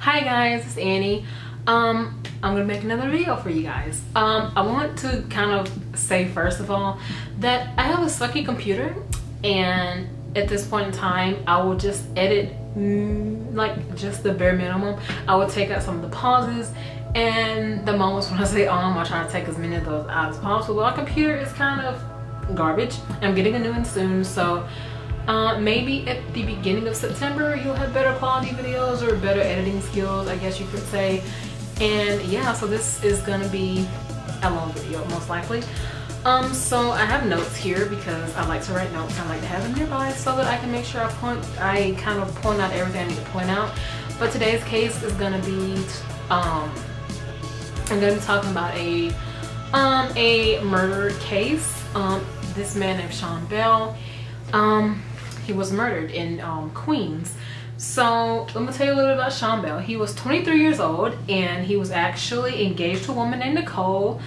Hi guys, it's Annie. I'm gonna make another video for you guys. I want to kind of say first of all that I have a sucky computer, and at this point in time I will just edit like just the bare minimum. I will take out some of the pauses and the moments when I say I'll try to take as many of those out as possible. Our computer is kind of garbage. I'm getting a new one soon, so maybe at the beginning of September you'll have better quality videos or better editing skills, I guess you could say. And yeah, so this is gonna be a long video most likely. So I have notes here because I like to write notes. I like to have them nearby so that I can make sure I kind of point out everything I need to point out. But today's case is gonna be I'm gonna be talking about a murder case. This man named Sean Bell, he was murdered in Queens. So let me tell you a little bit about Sean Bell. He was 23 years old and he was actually engaged to a woman named Nicole.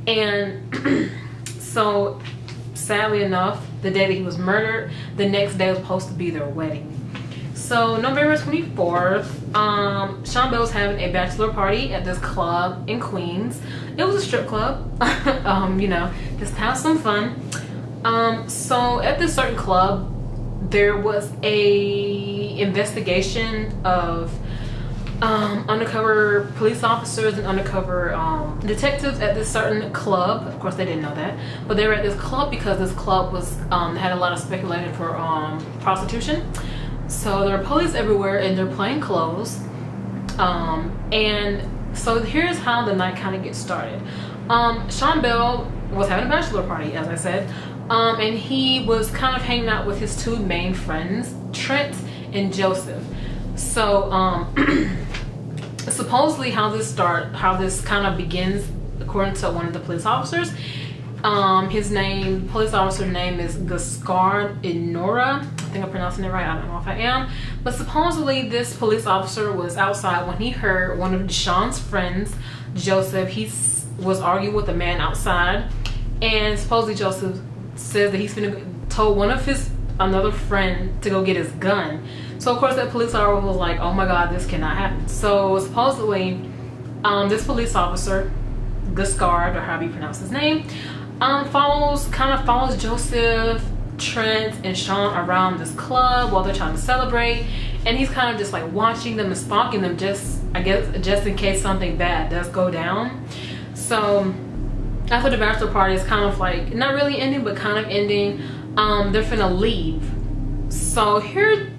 And so sadly enough, the day that he was murdered, the next day was supposed to be their wedding. So November 24th, Sean Bell was having a bachelor party at this club in Queens. It was a strip club, you know, just have some fun. So at this certain club, there was a investigation of undercover police officers and undercover detectives at this certain club. Of course, they didn't know that, but they were at this club because this club was had a lot of speculation for prostitution. So there were police everywhere and they're plain clothes. And so here's how the night kind of gets started. Sean Bell was having a bachelor party, as I said. And he was kind of hanging out with his two main friends, Trent and Joseph. So supposedly how this kind of begins, according to one of the police officers, police officer's name is Gaspard Inora. I think I'm pronouncing it right, I don't know if I am. But supposedly this police officer was outside when he heard one of Sean's friends, Joseph, he was arguing with a man outside, and supposedly Joseph says that he's told one of another friend to go get his gun. So of course that police officer was like, oh my god, this cannot happen. So supposedly this police officer, Gaspard, or however you pronounce his name, kind of follows Joseph, Trent, and Sean around this club while they're trying to celebrate, and he's kind of just like watching them and stalking them, I guess just in case something bad does go down. So after the bachelor party is kind of like not really ending but kind of ending, they're finna leave. So here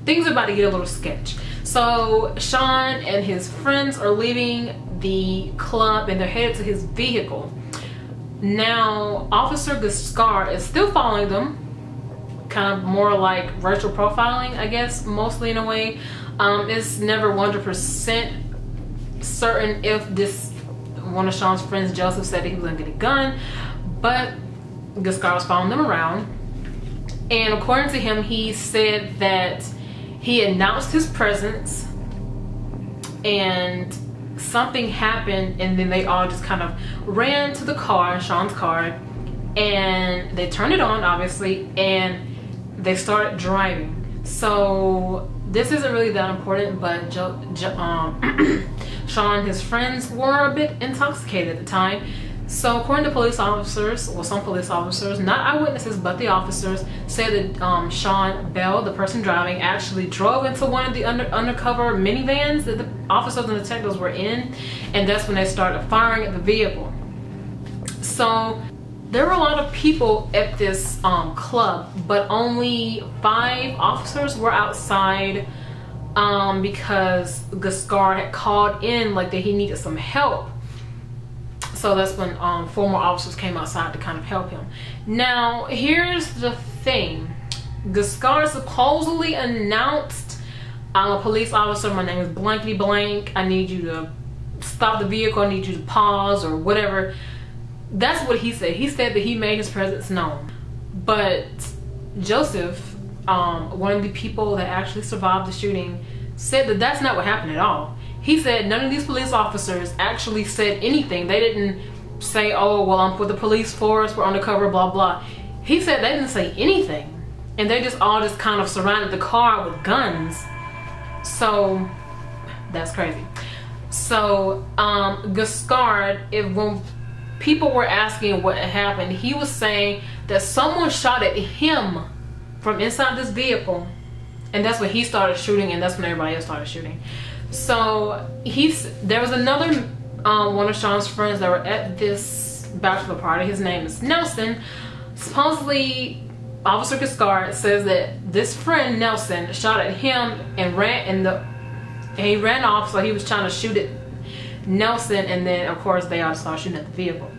things are about to get a little sketch. So Sean and his friends are leaving the club and they're headed to his vehicle. Now Officer Gaspard is still following them, kind of more like virtual profiling, I guess, mostly in a way. It's never 100% certain if one of Sean's friends, Joseph, said that he was gonna get a gun, but Gaspard was following them around. And according to him, he said that he announced his presence and something happened, and then they all just kind of ran to the car, Sean's car, and they turned it on, obviously, and they started driving. So this isn't really that important, but Sean and his friends were a bit intoxicated at the time. So according to police officers, well, some police officers, not eyewitnesses, but the officers, said that Sean Bell, the person driving, actually drove into one of the undercover minivans that the officers and detectives were in, and that's when they started firing at the vehicle. So there were a lot of people at this club, but only 5 officers were outside because Gaspard had called in like that he needed some help. So that's when 4 more officers came outside to kind of help him. Now here's the thing. Gaspard supposedly announced, I'm a police officer, my name is blankety blank, I need you to stop the vehicle, I need you to pause, or whatever. That's what he said. He said that he made his presence known. But Joseph, one of the people that actually survived the shooting, said that that's not what happened at all. He said none of these police officers actually said anything. They didn't say, oh, well, I'm with the police force, we're undercover, blah, blah. He said they didn't say anything. And they just all kind of surrounded the car with guns. So That's crazy. So Gascard, when people were asking what happened, he was saying that someone shot at him from inside this vehicle, and that's when he started shooting, and that's when everybody else started shooting. So there was another one of Sean's friends that were at this bachelor party. His name is Nelson. Supposedly Officer Gascard says that this friend Nelson shot at him and he ran off, so he was trying to shoot at Nelson, and then of course they all started shooting at the vehicle.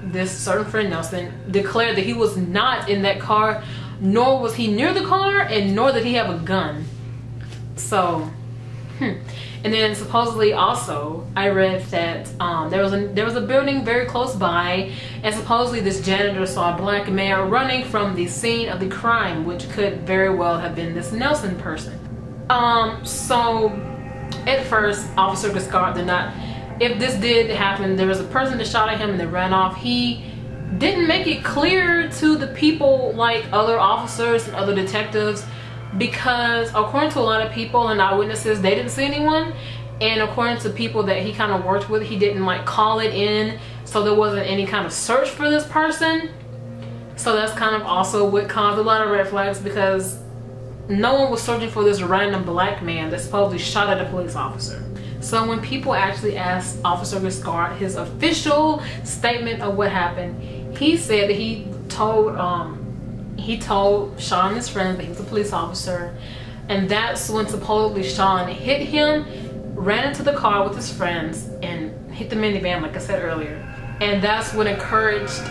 This certain friend Nelson declared that he was not in that car, nor was he near the car, and nor did he have a gun. So and then supposedly also I read that there was a building very close by, and supposedly this janitor saw a black man running from the scene of the crime, which could very well have been this Nelson person. So at first Officer Gascard did not, if this did happen, there was a person that shot at him and then ran off. He didn't make it clear to the people, like other officers and other detectives, because according to a lot of people and eyewitnesses, they didn't see anyone, and according to people that he kind of worked with, he didn't like call it in, so there wasn't any kind of search for this person. So that's kind of also what caused a lot of red flags, because no one was searching for this random black man that supposedly shot at a police officer. So when people actually asked Officer Gascard his official statement of what happened, he said that he told Sean and his friends that he was a police officer, and that's when supposedly Sean hit him, ran into the car with his friends, and hit the minivan like I said earlier. And that's what encouraged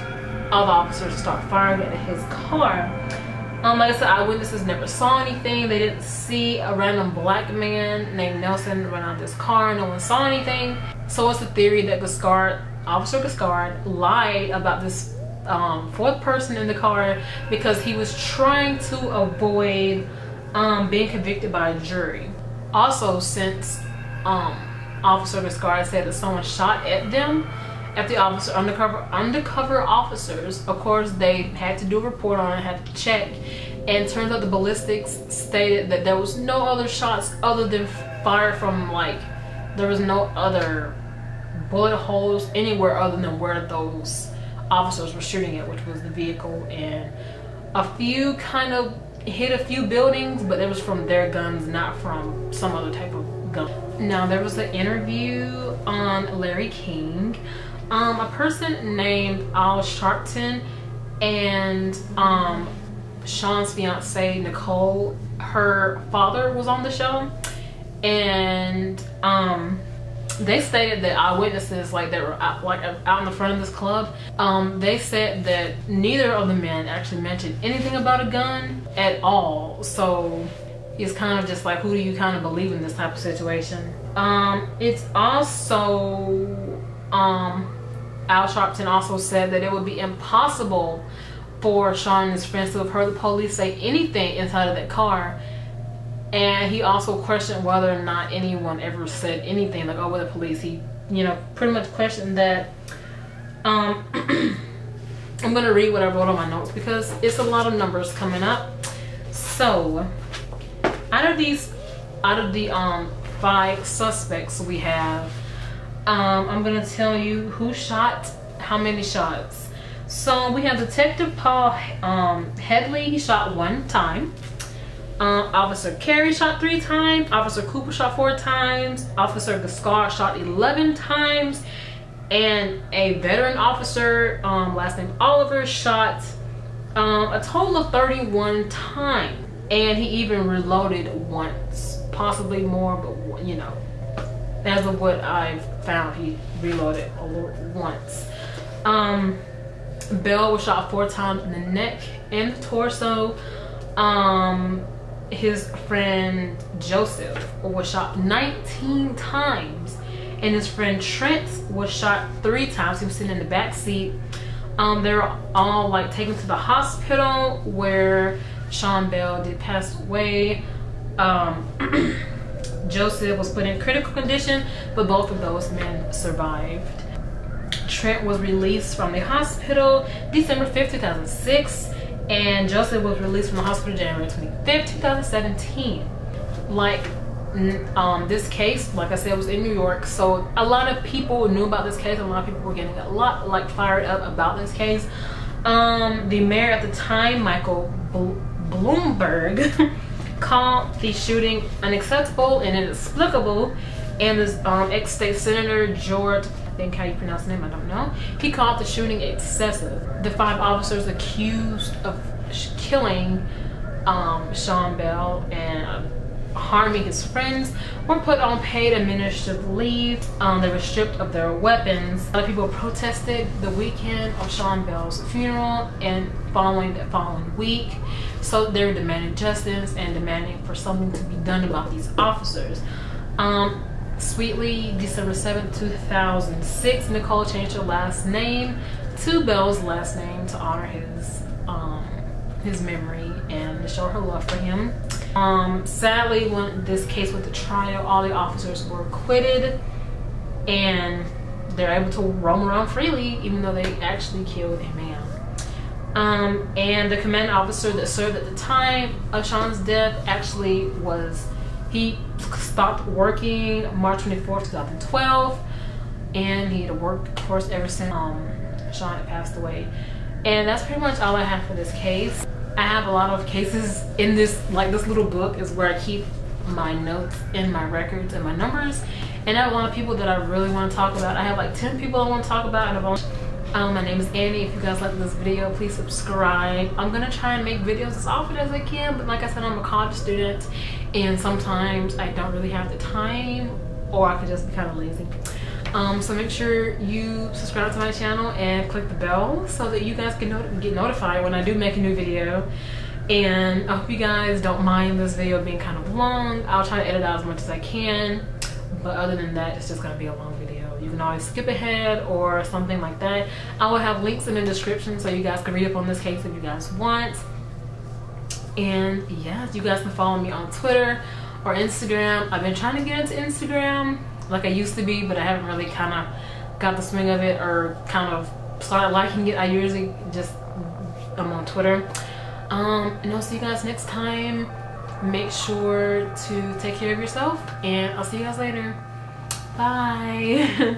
other officers to start firing at his car. Like I said, eyewitnesses never saw anything. They didn't see a random black man named Nelson run out of this car. No one saw anything. So it's the theory that Officer Gascard lied about this fourth person in the car because he was trying to avoid being convicted by a jury. Also, since Officer Gascard said that someone shot at them, at the undercover officers, of course they had to do a report on it, had to check, and it turns out the ballistics stated that there was no other shots other than fire from, like, there was no other bullet holes anywhere other than where those officers were shooting at, which was the vehicle, and a few kind of hit a few buildings, but it was from their guns, not from some other type of gun. Now there was an interview on Larry King. A person named Al Sharpton and Sean's fiance Nicole, her father was on the show, and they stated that eyewitnesses, like that were out in the front of this club, they said that neither of the men actually mentioned anything about a gun at all. So it's kind of just like, who do you kind of believe in this type of situation? It's also Al Sharpton also said that it would be impossible for Sean and his friends to have heard the police say anything inside of that car. And he also questioned whether or not anyone ever said anything, like, oh, with the police. He, you know, pretty much questioned that. I'm going to read what I wrote on my notes because it's a lot of numbers coming up. So, out of the 5 suspects we have, I'm going to tell you who shot how many shots. So, we have Detective Paul Headley. He shot 1 time. Officer Carey shot 3 times. Officer Cooper shot 4 times. Officer Gascard shot 11 times. And a veteran officer, last name Oliver, shot a total of 31 times. And he even reloaded once. Possibly more, but you know, as of what I've found, he reloaded once. Bell was shot 4 times in the neck and the torso. His friend Joseph was shot 19 times, and his friend Trent was shot 3 times. He was sitting in the back seat. They were all like taken to the hospital where Sean Bell did pass away. Joseph was put in critical condition, but both of those men survived. Trent was released from the hospital December 5th, 2006. And Joseph was released from the hospital January 25th, 2017. Like, This case, like I said, was in New York, so a lot of people knew about this case. A lot of people were getting a lot like fired up about this case. The mayor at the time, Michael Bloomberg, called the shooting unacceptable and inexplicable, and this ex-state senator George, I think how you pronounce his name, I don't know, he called the shooting excessive. The 5 officers accused of killing Sean Bell and harming his friends were put on paid administrative leave. They were stripped of their weapons. A lot of people protested the weekend of Sean Bell's funeral and following week. So they were demanding justice and demanding for something to be done about these officers. Sweetly, December 7th, 2006, Nicole changed her last name to Bell's last name to honor his memory and to show her love for him. Sadly, when this case went to trial, all the officers were acquitted and they're able to roam around freely even though they actually killed a man. And the commanding officer that served at the time of Sean's death actually he stopped working March 24th, 2012, and he had worked, of course, ever since Sean had passed away. And that's pretty much all I have for this case. I have a lot of cases in this, like this little book is where I keep my notes and my records and my numbers. And I have a lot of people that I really want to talk about. I have like 10 people I want to talk about, and I've only my name is Annie. If you guys like this video, please subscribe. I'm gonna try and make videos as often as I can, but like I said, I'm a college student and sometimes I don't really have the time, or I could just be kind of lazy. So make sure you subscribe to my channel and click the bell so that you guys can get notified when I do make a new video. And I hope you guys don't mind this video being kind of long. I'll try to edit out as much as I can, but other than that, it's just gonna be a long video. You can always skip ahead or something like that. I will have links in the description so you guys can read up on this case if you guys want. And yes, you guys can follow me on Twitter or Instagram. I've been trying to get into Instagram like I used to be, but I haven't really kind of got the swing of it or kind of started liking it. I usually just I'm on Twitter. And I'll see you guys next time. Make sure to take care of yourself, and I'll see you guys later. Bye.